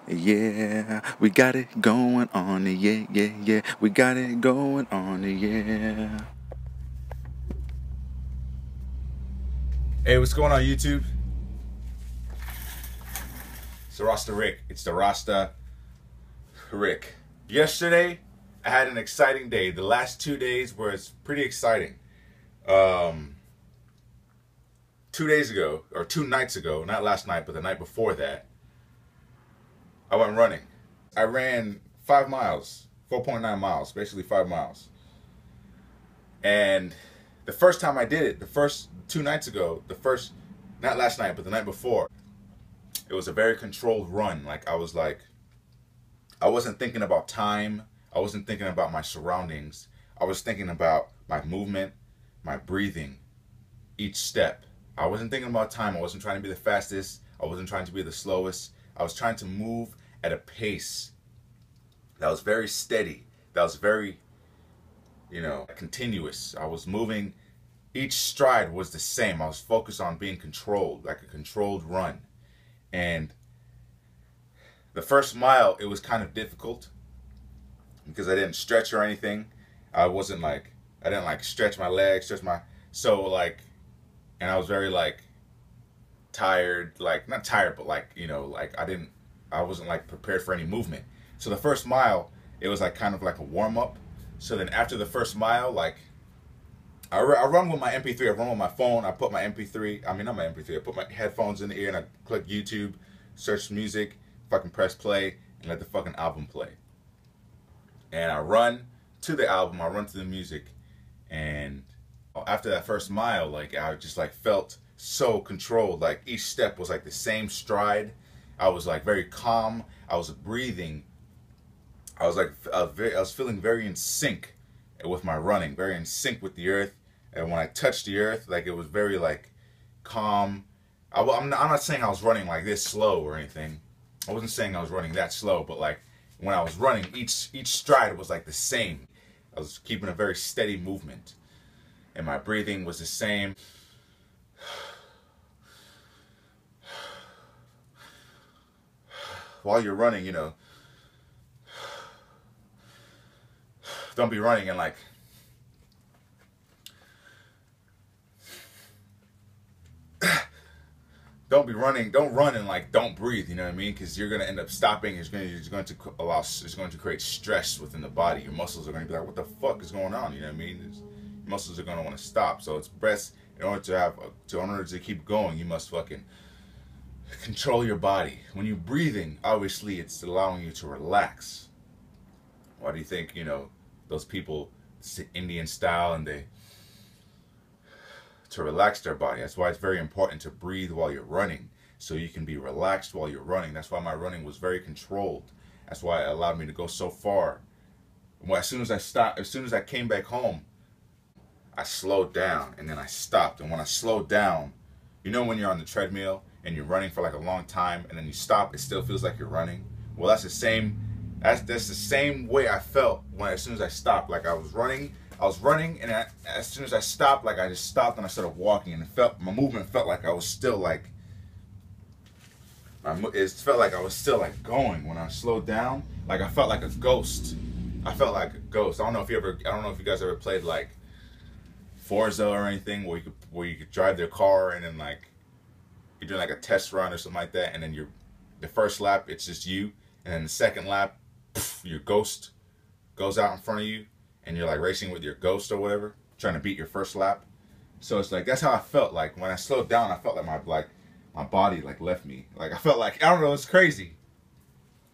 Yeah, we got it going on, yeah, yeah, yeah. We got it going on, yeah. Hey, what's going on YouTube? It's the Rasta Rick. It's the Rasta Rick. Yesterday, I had an exciting day. The last 2 days were pretty exciting. 2 days ago, or 2 nights ago, not last night, but the night before that, I went running. I ran 5 miles, 4.9 miles, basically 5 miles. And the first time I did it, the first 2 nights ago, not last night, but the night before, it was a very controlled run. I wasn't thinking about time. I wasn't thinking about my surroundings. I was thinking about my movement, my breathing, each step. I wasn't thinking about time. I wasn't trying to be the fastest. I wasn't trying to be the slowest. I was trying to move at a pace that was very steady, that was very, continuous. I was moving. Each stride was the same. I was focused on being controlled, like a controlled run. And the first mile, it was kind of difficult because I didn't stretch or anything. I didn't stretch my legs, and I was very tired, not tired, but I wasn't prepared for any movement. So the first mile, it was kind of like a warm up. So then after the first mile, I run with my MP3, I run with my phone, I put my MP3, not my MP3, I put my headphones in the ear and I click YouTube, search music, fucking press play, and let the fucking album play. And I run to the album, I run to the music, and after that first mile, I just felt so controlled. Each step was the same stride. I was very calm. I was breathing. I was feeling very in sync with my running, very in sync with the earth. And when I touched the earth, it was very calm. I'm not saying I was running this slow or anything. I wasn't saying I was running that slow, but when I was running, each stride was the same. I was keeping a very steady movement, and my breathing was the same. While you're running, don't be running and don't run and don't breathe, you know what I mean? Because you're gonna end up stopping. It's going to create stress within the body. Your muscles are going to be like, what the fuck is going on? You know what I mean? Your muscles are going to want to stop. So it's best, in order to keep going, you must fucking control your body. When you're breathing, obviously it's allowing you to relax. Why do you think, those people sit Indian style and to relax their body? That's why it's very important to breathe while you're running, so you can be relaxed while you're running. That's why my running was very controlled. That's why it allowed me to go so far. As soon as I came back home, I slowed down and then I stopped. And when I slowed down, when you're on the treadmill and you're running for a long time and then you stop, it still feels like you're running. Well, that's the same way I felt as soon as I stopped. I was running, and as soon as I stopped, I just stopped and I started walking, and my movement felt like I was still it felt like I was still going. When I slowed down, I felt like a ghost. I felt like a ghost. I don't know if you guys ever played Forza or anything, where you could drive their car and then you're doing a test run or something like that, and then the first lap it's just you, and then the second lap, your ghost goes out in front of you, and you're racing with your ghost or whatever, trying to beat your first lap. So it's that's how I felt. When I slowed down, I felt my body left me. I felt I don't know, it's crazy.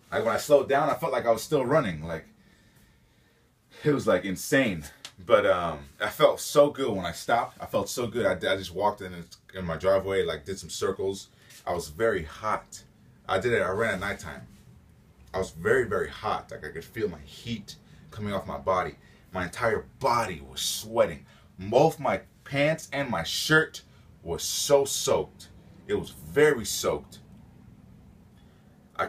When I slowed down, I felt like I was still running. It was insane. But I felt so good when I stopped. I felt so good. I just walked in my driveway, did some circles. I was very hot. I ran at nighttime. I was very, very hot. I could feel my heat coming off my body. My entire body was sweating. Both my pants and my shirt was so soaked. It was very soaked. I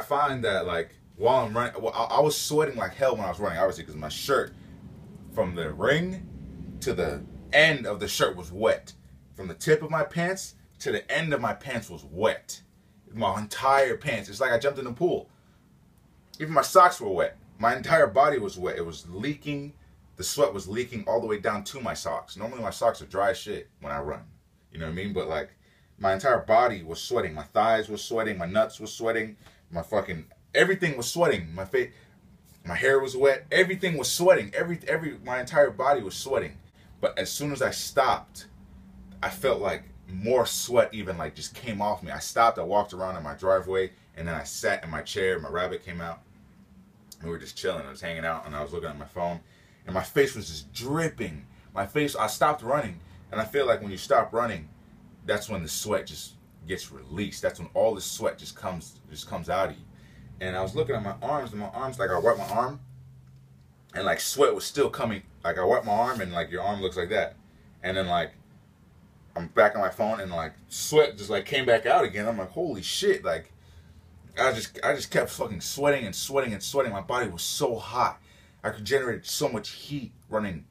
find that while I'm running, I was sweating like hell when I was running, obviously, because my shirt, from the ring to the end of the shirt, was wet. From the tip of my pants to the end of my pants was wet. My entire pants. It's like I jumped in the pool. Even my socks were wet. My entire body was wet. It was leaking. The sweat was leaking all the way down to my socks. Normally my socks are dry as shit when I run. You know what I mean? But like, my entire body was sweating. My thighs were sweating. My nuts were sweating. My fucking, everything was sweating. My face, my hair was wet. Everything was sweating. My entire body was sweating. But as soon as I stopped, I felt like more sweat even like just came off me. I stopped. I walked around in my driveway, and then I sat in my chair. My rabbit came out. And we were just chilling. I was hanging out, and I was looking at my phone, and my face was just dripping. My face, I stopped running, and I feel like when you stop running, that's when the sweat just gets released. That's when all the sweat just comes out of you. And I was looking at my arms, and my arms, like I wiped my arm, and like sweat was still coming. Like I wiped my arm, and like your arm looks like that. And then like I'm back on my phone, and like sweat just like came back out again. I'm like, holy shit! Like I just kept fucking sweating and sweating and sweating. My body was so hot. I could generate so much heat running,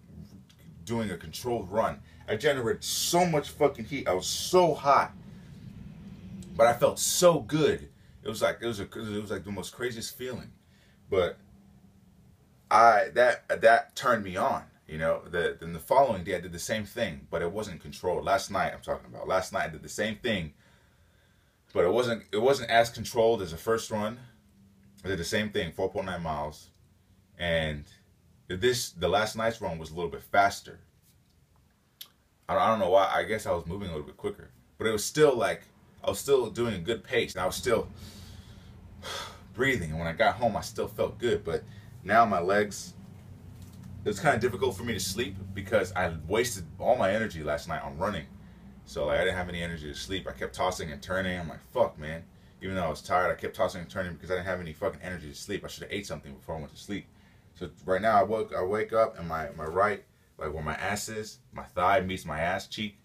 doing a controlled run. I generated so much fucking heat. I was so hot, but I felt so good. It was like the most craziest feeling. But that turned me on. You know, then the following day I did the same thing, but it wasn't controlled. Last night I'm talking about. Last night I did the same thing, but it wasn't as controlled as the first run. I did the same thing, 4.9 miles, and the last night's run was a little bit faster. I don't know why. I guess I was moving a little bit quicker, but it was still like I was still doing a good pace, and I was still breathing. And when I got home, I still felt good, but now my legs. It was kind of difficult for me to sleep because I wasted all my energy last night on running. So like I didn't have any energy to sleep. I kept tossing and turning. I'm like, fuck, man. Even though I was tired, I kept tossing and turning because I didn't have any fucking energy to sleep. I should have ate something before I went to sleep. So right now I wake up and my right, like where my ass is, my thigh meets my ass cheek.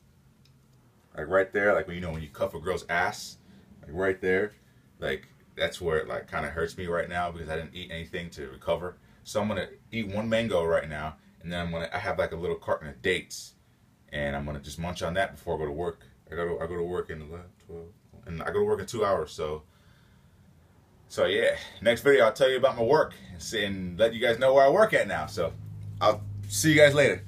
Like right there, like when you cuff a girl's ass, like right there, like that's where it like kind of hurts me right now because I didn't eat anything to recover. So I'm gonna eat one mango right now, and then I have like a little carton of dates, and I'm gonna just munch on that before I go to work. I go to work in 12, and I go to work in 2 hours. So yeah, next video I'll tell you about my work and let you guys know where I work at now. So I'll see you guys later.